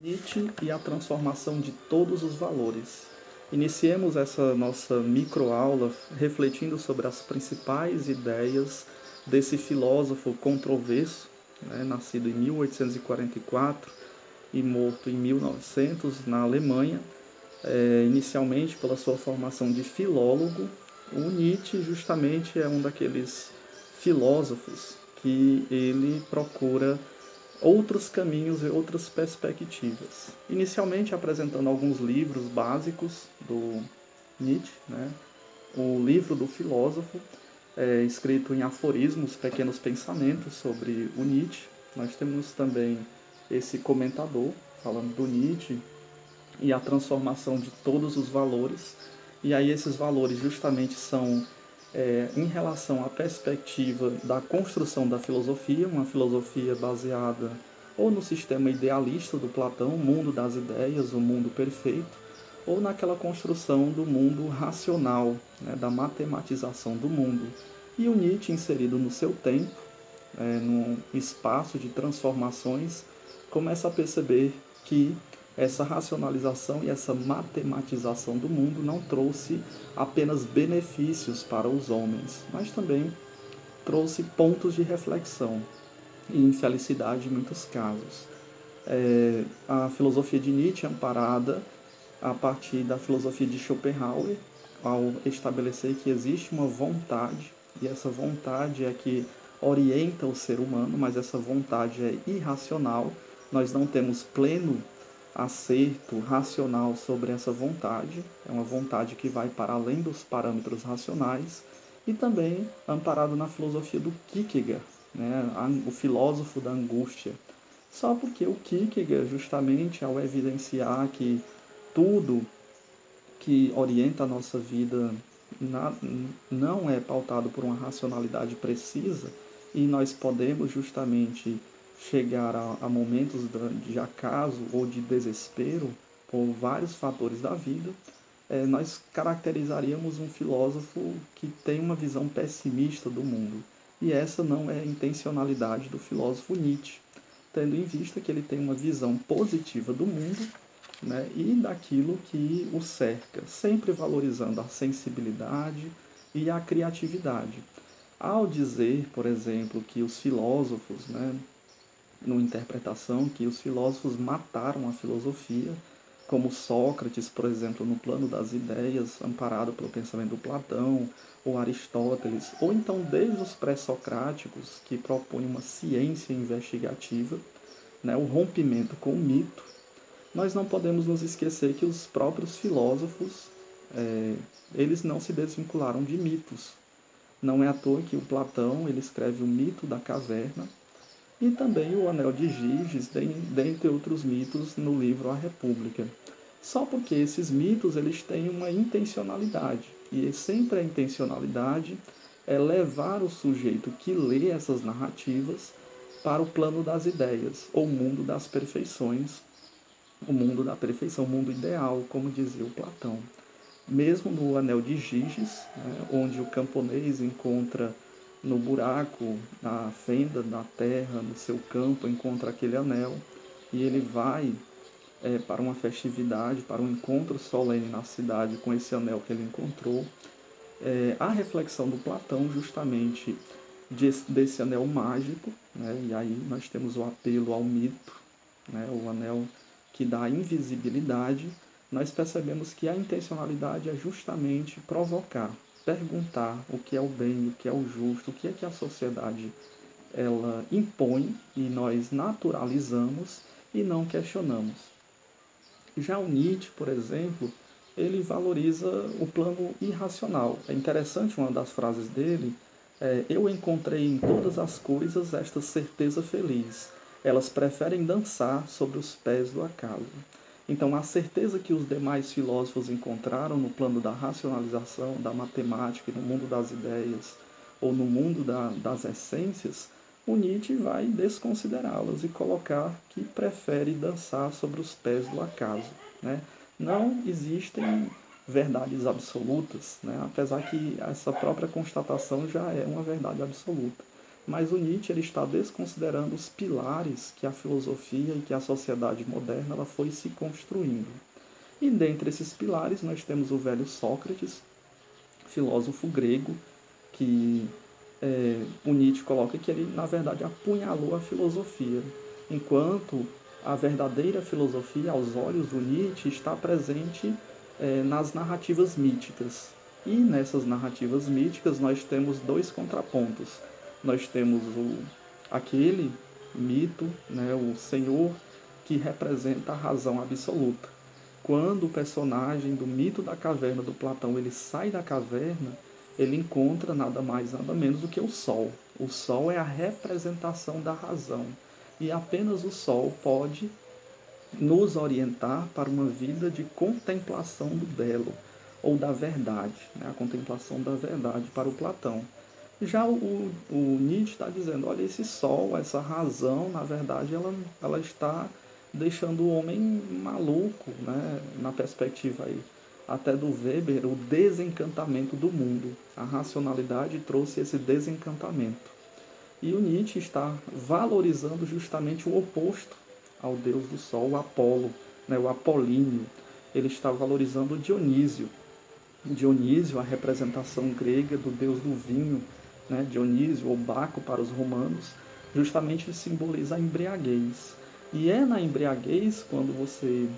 Nietzsche e a transformação de todos os valores. Iniciemos essa nossa microaula refletindo sobre as principais ideias desse filósofo controverso, nascido em 1844 e morto em 1900 na Alemanha, inicialmente pela sua formação de filólogo. O Nietzsche justamente é um daqueles filósofos que ele procura outros caminhos e outras perspectivas. Inicialmente apresentando alguns livros básicos do Nietzsche, o livro do filósofo, escrito em aforismos, pequenos pensamentos sobre o Nietzsche. Nós temos também esse comentador falando do Nietzsche e a transformação de todos os valores. E aí esses valores justamente são em relação à perspectiva da construção da filosofia, uma filosofia baseada ou no sistema idealista do Platão, o mundo das ideias, o mundo perfeito, ou naquela construção do mundo racional, da matematização do mundo. E o Nietzsche, inserido no seu tempo, num espaço de transformações, começa a perceber que essa racionalização e essa matematização do mundo não trouxe apenas benefícios para os homens, mas também trouxe pontos de reflexão e infelicidade em muitos casos. A filosofia de Nietzsche é amparada a partir da filosofia de Schopenhauer, ao estabelecer que existe uma vontade, e essa vontade é que orienta o ser humano, mas essa vontade é irracional. Nós não temos pleno acerto racional sobre essa vontade, é uma vontade que vai para além dos parâmetros racionais, e também amparado na filosofia do Kierkegaard, o filósofo da angústia. Só porque o Kierkegaard, justamente ao evidenciar que tudo que orienta a nossa vida não é pautado por uma racionalidade precisa, e nós podemos justamente chegar a momentos de acaso ou de desespero por vários fatores da vida, nós caracterizaríamos um filósofo que tem uma visão pessimista do mundo. E essa não é a intencionalidade do filósofo Nietzsche, tendo em vista que ele tem uma visão positiva do mundo, e daquilo que o cerca, sempre valorizando a sensibilidade e a criatividade. Ao dizer, por exemplo, que os filósofos, numa interpretação, que os filósofos mataram a filosofia, como Sócrates, por exemplo, no plano das ideias, amparado pelo pensamento do Platão, ou Aristóteles, ou então desde os pré-socráticos, que propõem uma ciência investigativa, o rompimento com o mito. Nós não podemos nos esquecer que os próprios filósofos, eles não se desvincularam de mitos. Não é à toa que o Platão ele escreve o mito da caverna e também o Anel de Giges, dentre outros mitos, no livro A República. Só porque esses mitos eles têm uma intencionalidade, e sempre a intencionalidade é levar o sujeito que lê essas narrativas para o plano das ideias, ou mundo das perfeições, o mundo da perfeição, o mundo ideal, como dizia o Platão. Mesmo no Anel de Giges, onde o camponês encontra no buraco, na fenda da terra, no seu campo, encontra aquele anel, e ele vai para uma festividade, para um encontro solene na cidade com esse anel que ele encontrou. A reflexão do Platão justamente desse anel mágico, e aí nós temos o apelo ao mito, o anel que dá invisibilidade. Nós percebemos que a intencionalidade é justamente provocar, perguntar o que é o bem, o que é o justo, o que é que a sociedade ela impõe e nós naturalizamos e não questionamos. Já o Nietzsche, por exemplo, ele valoriza o plano irracional. É interessante uma das frases dele, eu encontrei em todas as coisas esta certeza feliz. Elas preferem dançar sobre os pés do acaso. Então, a certeza que os demais filósofos encontraram no plano da racionalização, da matemática, no mundo das ideias, ou no mundo das essências, o Nietzsche vai desconsiderá-las e colocar que prefere dançar sobre os pés do acaso. Não existem verdades absolutas, apesar que essa própria constatação já é uma verdade absoluta. mas o Nietzsche ele está desconsiderando os pilares que a filosofia e que a sociedade moderna ela foi se construindo. E dentre esses pilares nós temos o velho Sócrates, filósofo grego, que o Nietzsche coloca que ele, na verdade, apunhalou a filosofia, enquanto a verdadeira filosofia, aos olhos do Nietzsche, está presente nas narrativas míticas. E nessas narrativas míticas nós temos dois contrapontos. Nós temos aquele mito, né, o Senhor, que representa a razão absoluta. Quando o personagem do mito da caverna do Platão ele sai da caverna, ele encontra nada mais nada menos do que o Sol. O Sol é a representação da razão. E apenas o Sol pode nos orientar para uma vida de contemplação do belo, ou da verdade, né? A contemplação da verdade para o Platão. Já o Nietzsche está dizendo, olha, esse Sol, essa razão, na verdade, ela está deixando o homem maluco, né? Na perspectiva aí, até do Weber, o desencantamento do mundo. A racionalidade trouxe esse desencantamento. E o Nietzsche está valorizando justamente o oposto ao deus do sol, o Apolo, né? O Apolíneo. Ele está valorizando o Dionísio. Dionísio, a representação grega do deus do vinho, né? Dionísio, ou Baco para os romanos, justamente simboliza a embriaguez. E é na embriaguez, quando você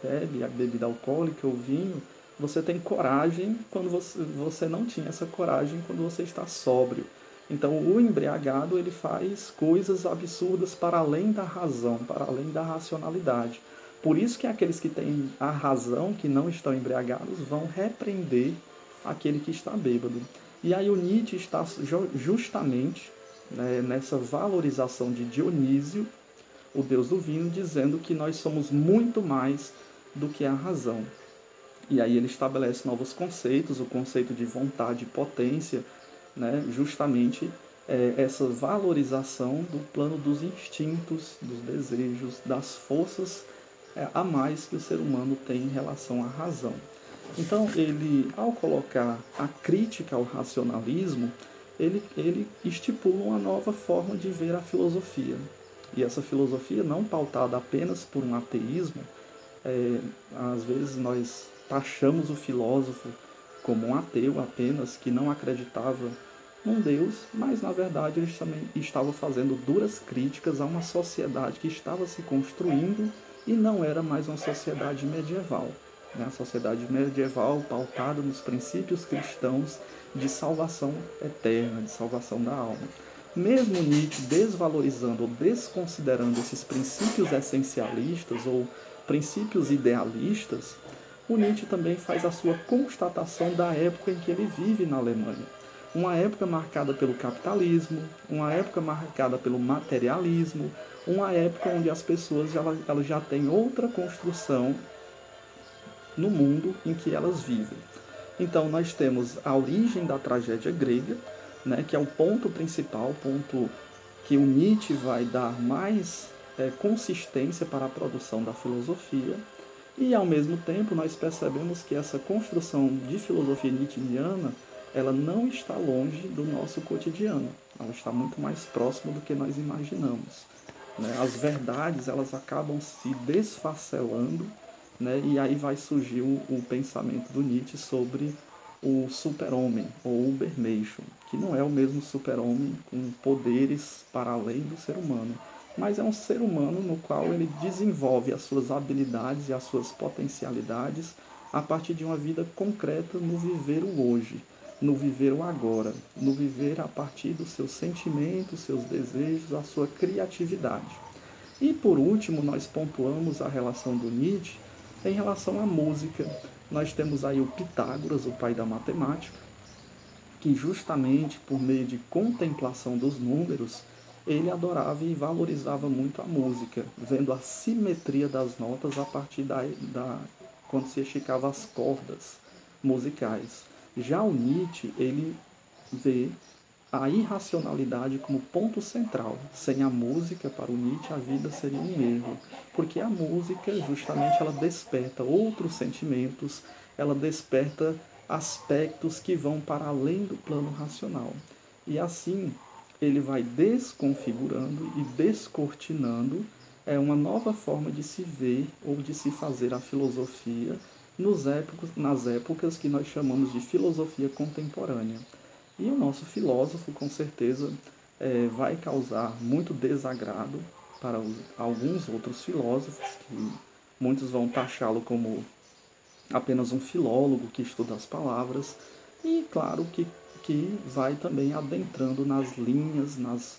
bebe a bebida alcoólica, o vinho, você tem coragem quando você não tinha essa coragem quando você está sóbrio. Então, o embriagado ele faz coisas absurdas para além da razão, para além da racionalidade. Por isso que aqueles que têm a razão, que não estão embriagados, vão repreender aquele que está bêbado. E aí o Nietzsche está justamente, né, nessa valorização de Dionísio, o deus do vinho, dizendo que nós somos muito mais do que a razão. E aí ele estabelece novos conceitos, o conceito de vontade e potência, né, justamente essa valorização do plano dos instintos, dos desejos, das forças a mais que o ser humano tem em relação à razão. Então, ele, ao colocar a crítica ao racionalismo, ele estipula uma nova forma de ver a filosofia. E essa filosofia não pautada apenas por um ateísmo, às vezes nós taxamos o filósofo como um ateu apenas, que não acreditava num Deus, mas na verdade ele também estava fazendo duras críticas a uma sociedade que estava se construindo e não era mais uma sociedade medieval. Né? A sociedade medieval pautada nos princípios cristãos de salvação eterna, de salvação da alma. Mesmo Nietzsche desvalorizando ou desconsiderando esses princípios essencialistas ou princípios idealistas, o Nietzsche também faz a sua constatação da época em que ele vive na Alemanha. Uma época marcada pelo capitalismo, uma época marcada pelo materialismo, uma época onde as pessoas elas já têm outra construção no mundo em que elas vivem. Então nós temos a origem da tragédia grega, né, que é o ponto principal, o ponto que o Nietzsche vai dar mais consistência para a produção da filosofia. E, ao mesmo tempo, nós percebemos que essa construção de filosofia nietzschiana, ela não está longe do nosso cotidiano. Ela está muito mais próxima do que nós imaginamos. Né? As verdades, elas acabam se desfacelando, né? E aí vai surgir o pensamento do Nietzsche sobre o super-homem, ou Ubermensch, que não é o mesmo super-homem com poderes para além do ser humano, mas é um ser humano no qual ele desenvolve as suas habilidades e as suas potencialidades a partir de uma vida concreta no viver o hoje, no viver o agora, no viver a partir dos seus sentimentos, seus desejos, a sua criatividade. E por último, nós pontuamos a relação do Nietzsche em relação à música. Nós temos aí o Pitágoras, o pai da matemática, que justamente por meio de contemplação dos números, ele adorava e valorizava muito a música, vendo a simetria das notas a partir quando se esticava as cordas musicais. Já o Nietzsche, ele vê a irracionalidade como ponto central. Sem a música, para o Nietzsche, a vida seria um erro, porque a música, justamente, ela desperta outros sentimentos, ela desperta aspectos que vão para além do plano racional. E assim, ele vai desconfigurando e descortinando uma nova forma de se ver ou de se fazer a filosofia nas épocas que nós chamamos de filosofia contemporânea. E o nosso filósofo, com certeza, vai causar muito desagrado para alguns outros filósofos, que muitos vão taxá-lo como apenas um filólogo que estuda as palavras, e claro que vai também adentrando nas linhas, nas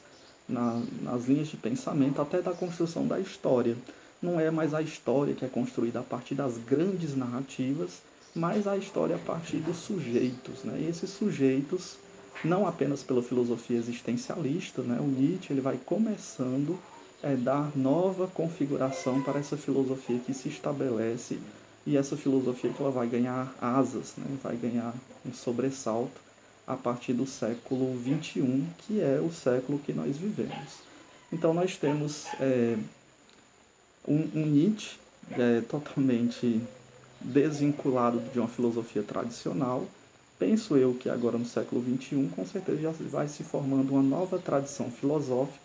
linhas de pensamento, até da construção da história. Não é mais a história que é construída a partir das grandes narrativas, mas a história a partir dos sujeitos. Né? E esses sujeitos, não apenas pela filosofia existencialista, né? O Nietzsche ele vai começando a dar nova configuração para essa filosofia que se estabelece, e essa filosofia que ela vai ganhar asas, né? Vai ganhar um sobressalto a partir do século XXI, que é o século que nós vivemos. Então nós temos um Nietzsche totalmente desvinculado de uma filosofia tradicional. Penso eu que agora no século XXI, com certeza já vai se formando uma nova tradição filosófica,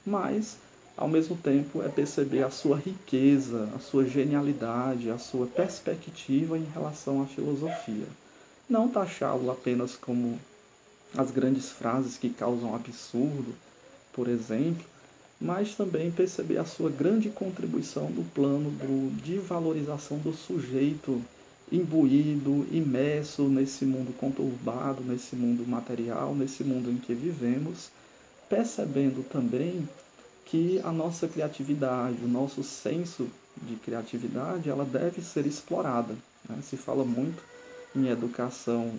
mas ao mesmo tempo é perceber a sua riqueza, a sua genialidade, a sua perspectiva em relação à filosofia. Não taxá-lo apenas como as grandes frases que causam absurdo, por exemplo, mas também perceber a sua grande contribuição no plano de valorização do sujeito imbuído, imerso nesse mundo conturbado, nesse mundo material, nesse mundo em que vivemos, percebendo também que a nossa criatividade, o nosso senso de criatividade, ela deve ser explorada. Né? Se fala muito em educação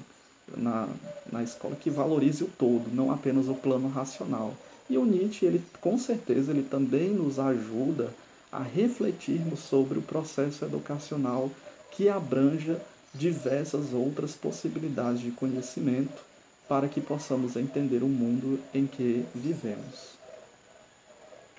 na, na escola que valorize o todo, não apenas o plano racional. E o Nietzsche, ele, com certeza, ele também nos ajuda a refletirmos sobre o processo educacional que abranja diversas outras possibilidades de conhecimento para que possamos entender o mundo em que vivemos.